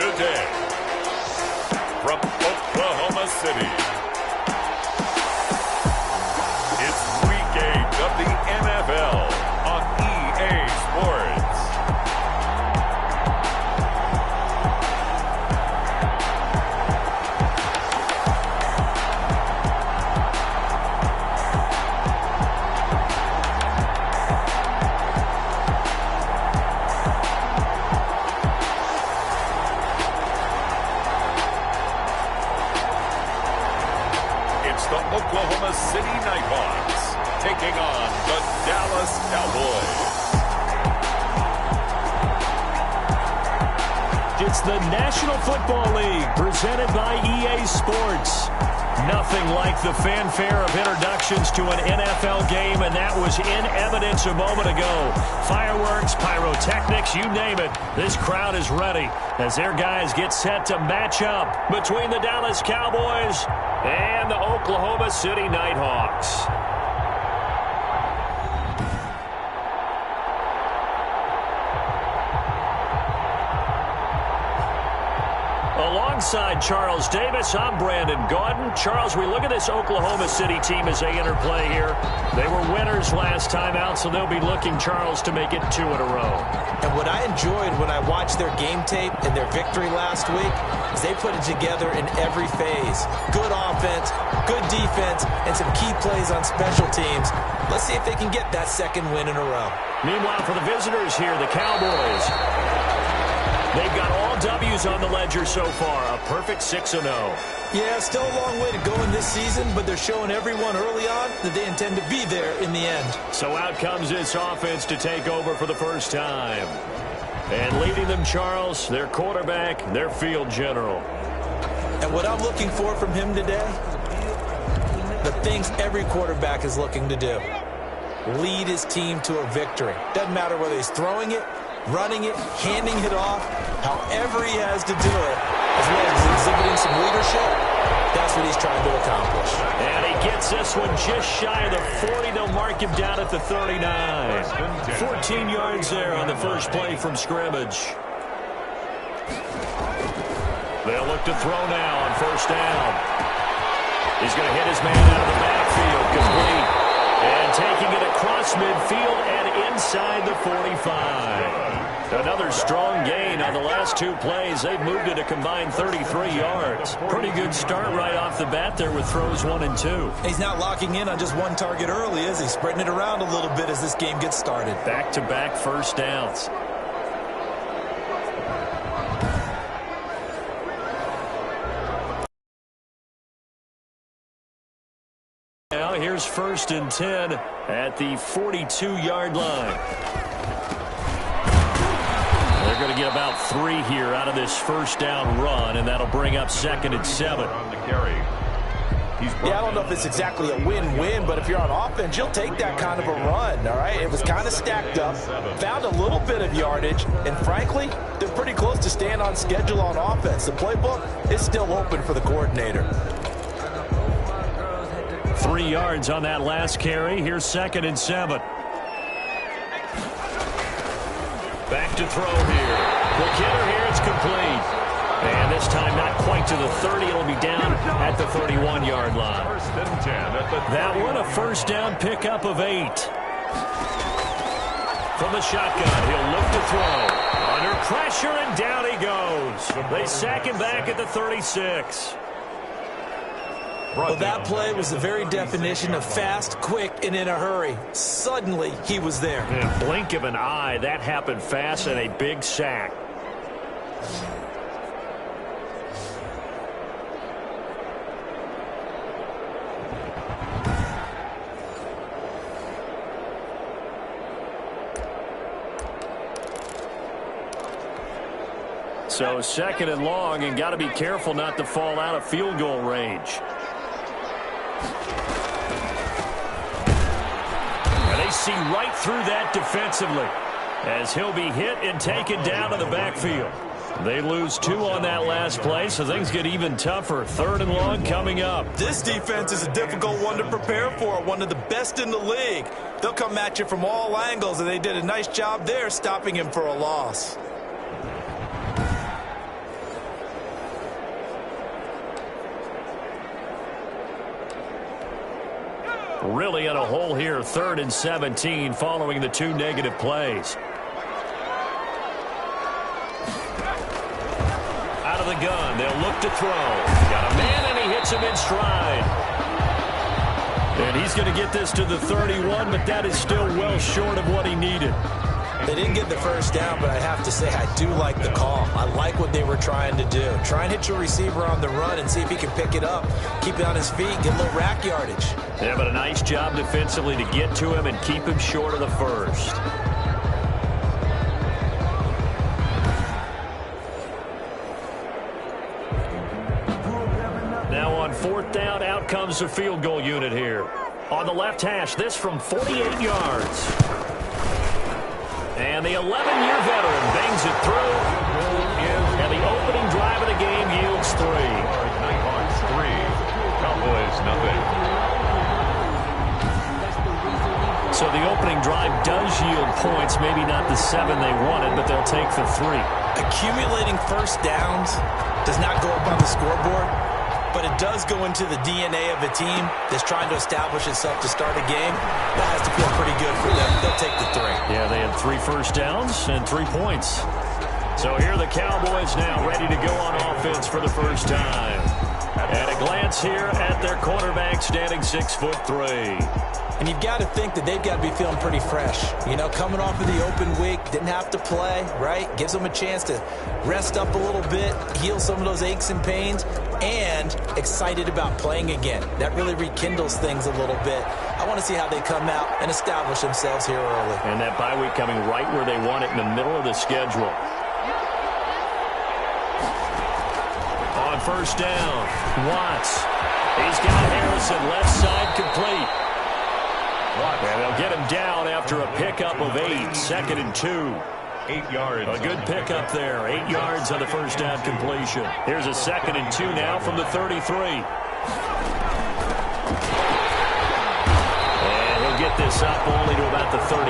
today. From Oklahoma City, it's Week 8 of the NFL on EA Sports. The Oklahoma City Nighthawks taking on the Dallas Cowboys. It's the National Football League presented by EA Sports. Nothing like the fanfare of introductions to an NFL game, and that was in evidence a moment ago. Fireworks, pyrotechnics, you name it. This crowd is ready as their guys get set to match up between the Dallas Cowboys and the Oklahoma City Nighthawks. Alongside Charles Davis, I'm Brandon Gaudin. Charles, we look at this Oklahoma City team as they interplay here. They were winners last time out, so they'll be looking, Charles, to make it 2 in a row. And what I enjoyed when I watched their game tape and their victory last week is they put it together in every phase. Good offense, good defense, and some key plays on special teams. Let's see if they can get that second win in a row. Meanwhile, for the visitors here, the Cowboys, they've got all W's on the ledger so far, a perfect 6-0. Yeah, still a long way to go in this season, but they're showing everyone early on that they intend to be there in the end. So out comes this offense to take over for the first time. And leading them, Charles, their quarterback, their field general. And what I'm looking for from him today, the things every quarterback is looking to do. Lead his team to a victory. Doesn't matter whether he's throwing it, running it, handing it off, however he has to do it, as well as exhibiting some leadership, that's what he's trying to accomplish. And he gets this one just shy of the 40. They'll mark him down at the 39. 14 yards there on the first play from scrimmage. They'll look to throw now on first down. He's going to hit his man out of the backfield, complete. And taking it across midfield and inside the 45. Another strong gain on the last 2 plays. They've moved it a combined 33 yards. Pretty good start right off the bat there with throws 1 and 2. He's not locking in on just one target early, is he? Spreading it around a little bit as this game gets started. Back-to-back first downs. Now here's 1st and 10 at the 42-yard line. They're going to get about 3 here out of this first down run, and that'll bring up 2nd and 7. Yeah, I don't know if it's exactly a win-win, but if you're on offense, you'll take that kind of a run, all right? It was kind of stacked up, found a little bit of yardage, and frankly, they're pretty close to staying on schedule on offense. The playbook is still open for the coordinator. 3 yards on that last carry. Here's 2nd and 7. Back to throw here. The killer here, it's complete. And this time not quite to the 30. It'll be down at the 31-yard line. That one a first down pickup of 8. From the shotgun, he'll look to throw. Under pressure, and down he goes. They sack him back at the 36. Well, that play was the very definition of fast, quick, and in a hurry. Suddenly, he was there. In a blink of an eye, that happened fast, and a big sack. So 2nd and long, and got to be careful not to fall out of field goal range. See right through that defensively as he'll be hit and taken down to the backfield. They lose 2 on that last play, so things get even tougher. 3rd and long coming up. This defense is a difficult one to prepare for, one of the best in the league. They'll come at you from all angles, and they did a nice job there stopping him for a loss. Really in a hole here, 3rd and 17 following the 2 negative plays. Out of the gun, they'll look to throw. Got a man, and he hits him in stride. And he's going to get this to the 31, but that is still well short of what he needed. They didn't get the first down, but I have to say I do like the call. I like what they were trying to do. Try and hit your receiver on the run and see if he can pick it up, keep it on his feet, get a little rack yardage. Yeah, but a nice job defensively to get to him and keep him short of the first. Now on 4th down, out comes the field goal unit here. On the left hash, this from 48 yards. And the 11-year veteran bangs it through. And the opening drive of the game yields 3. Nighthawks 3. Cowboys nothing. So the opening drive does yield points. Maybe not the 7 they wanted, but they'll take the 3. Accumulating first downs does not go up on the scoreboard, but it does go into the DNA of a team that's trying to establish itself to start a game. That has to feel pretty good for them. They'll take the 3. Yeah, they had 3 first downs and 3 points. So here are the Cowboys now ready to go on offense for the first time. And a glance here at their quarterback standing 6'3". And you've got to think that they've got to be feeling pretty fresh. You know, coming off of the open week, didn't have to play, right? Gives them a chance to rest up a little bit, heal some of those aches and pains, and excited about playing again. That really rekindles things a little bit. I want to see how they come out and establish themselves here early. And that bye week coming right where they want it in the middle of the schedule. On first down, Watts. He's got Harrison left side complete. And they'll get him down after a pickup of 8, 2nd and 2. 8 yards. A good pickup there. 8 yards on the first down completion. Here's a 2nd and 2 now from the 33. And he'll get this up only to about the 33.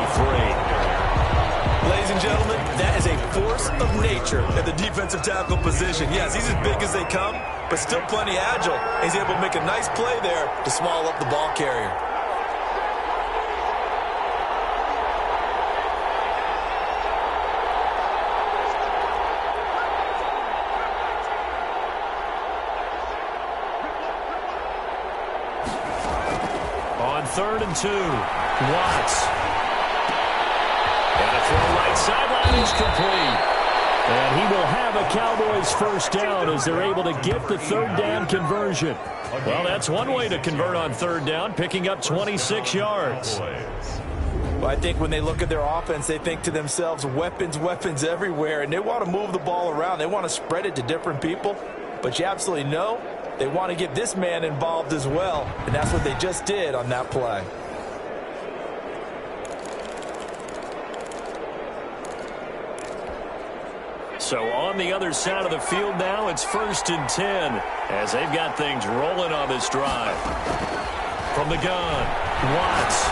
Ladies and gentlemen, that is a force of nature at the defensive tackle position. Yes, he's as big as they come, but still plenty agile. He's able to make a nice play there to swallow up the ball carrier. On 3rd and 2, Watts. And a throw right sideline is complete. And he will have a Cowboys first down as they're able to get the 3rd down conversion. Well, that's one way to convert on 3rd down, picking up 26 yards. Well, I think when they look at their offense, they think to themselves, weapons, weapons everywhere, and they want to move the ball around. They want to spread it to different people, but you absolutely know they want to get this man involved as well, and that's what they just did on that play. So on the other side of the field now, it's 1st and 10 as they've got things rolling on this drive. From the gun, Watts.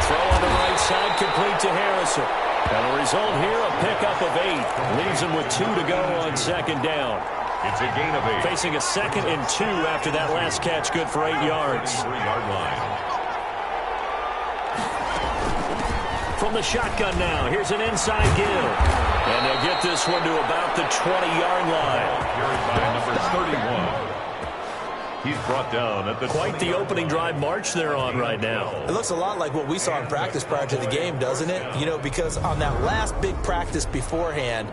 Throw on the right side, complete to Harrison. And the result here, a pickup of 8. Leaves him with 2 to go on 2nd down. It's a gain of 8. Facing a 2nd and 2 after that last catch, good for 8 yards. 3-yard line. From the shotgun now, here's an inside give. And they'll get this one to about the 20-yard line. Carried by number 31. He's brought down at the Quite the opening drive march they're on right now. It looks a lot like what we saw in practice prior to the game, doesn't it? You know, because on that last big practice beforehand,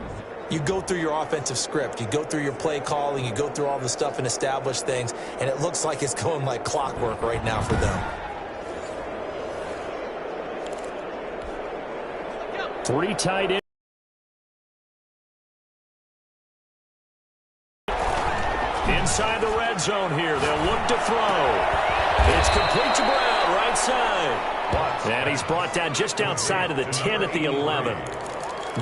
you go through your offensive script. You go through your play calling. You go through all the stuff and establish things. And it looks like it's going like clockwork right now for them. 3 tight ends. Inside the red zone here. They'll look to throw. It's complete to Brown, right side. And he's brought down just outside of the 10 at the 11.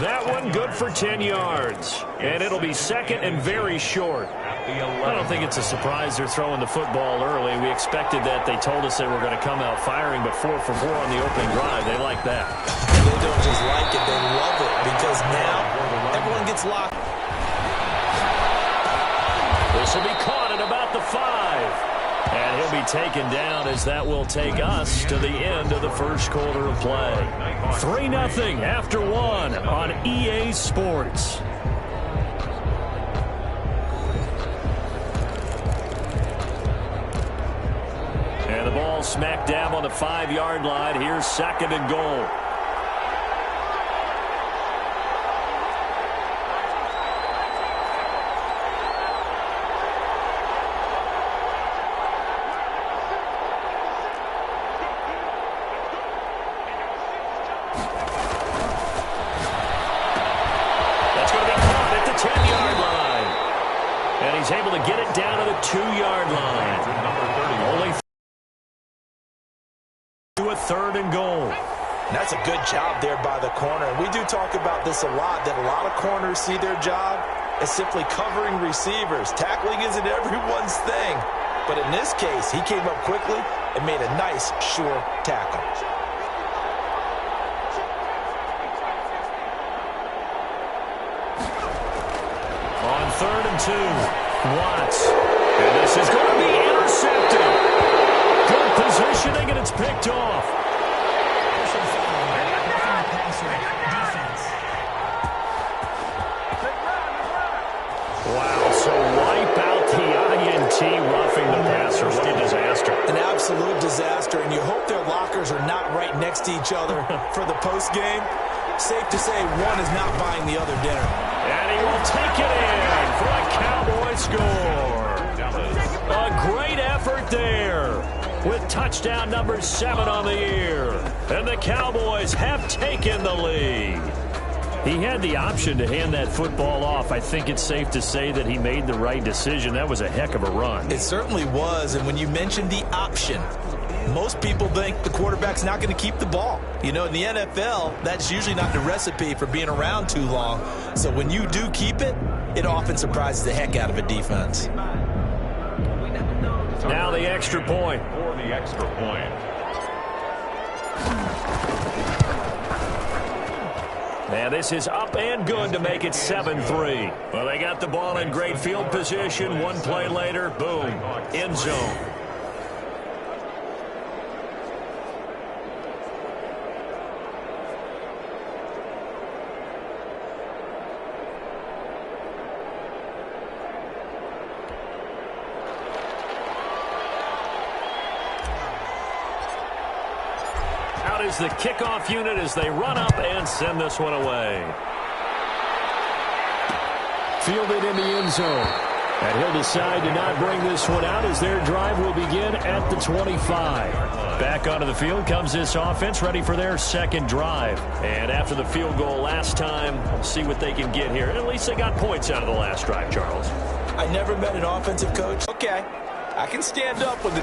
That one good for 10 yards. And it'll be 2nd and very short. I don't think it's a surprise they're throwing the football early. We expected that. They told us they were going to come out firing, but 4 for 4 on the opening drive. They like that. They don't just like it, they love it, because now everyone gets locked. This will be caught at about the 5. And he'll be be taken down, as that will take us to the end of the first quarter of play. 3-0 after one on EA Sports. And the ball smack dab on the 5-yard line. Here's 2nd and goal. That's going to be caught at the 10-yard line. And he's able to get it down to the 2-yard line. Only to a 3rd and goal. That's a good job there by the corner. And we do talk about this a lot, that a lot of corners see their job as simply covering receivers. Tackling isn't everyone's thing. But in this case, he came up quickly and made a nice, sure tackle. On 3rd and 2, Watts. And this is going to be intercepted. Good positioning, and it's picked off. Wow, so wipe out the INT, roughing the passer. What a disaster. An absolute disaster, and you hope their lockers are not right next to each other for the postgame. Safe to say one is not buying the other dinner. And he will take it in for a Cowboy score. A great effort there with touchdown number 7 on the year. And the Cowboys have taken the lead. He had the option to hand that football off. I think it's safe to say that he made the right decision. That was a heck of a run. It certainly was, and when you mentioned the option, most people think the quarterback's not going to keep the ball. You know, in the NFL, that's usually not the recipe for being around too long. So when you do keep it, it often surprises the heck out of a defense. Now the extra point. For the extra point. And this is up and good to make it 7-3. Well, they got the ball in great field position. One play later, boom, end zone. Out is the kickoff unit as they run up and send this one away. Fielded in the end zone. And he'll decide to not bring this one out as their drive will begin at the 25. Back onto the field comes this offense, ready for their second drive. And after the field goal last time, we'll see what they can get here. At least they got points out of the last drive, Charles. I never met an offensive coach. Okay, I can stand up when the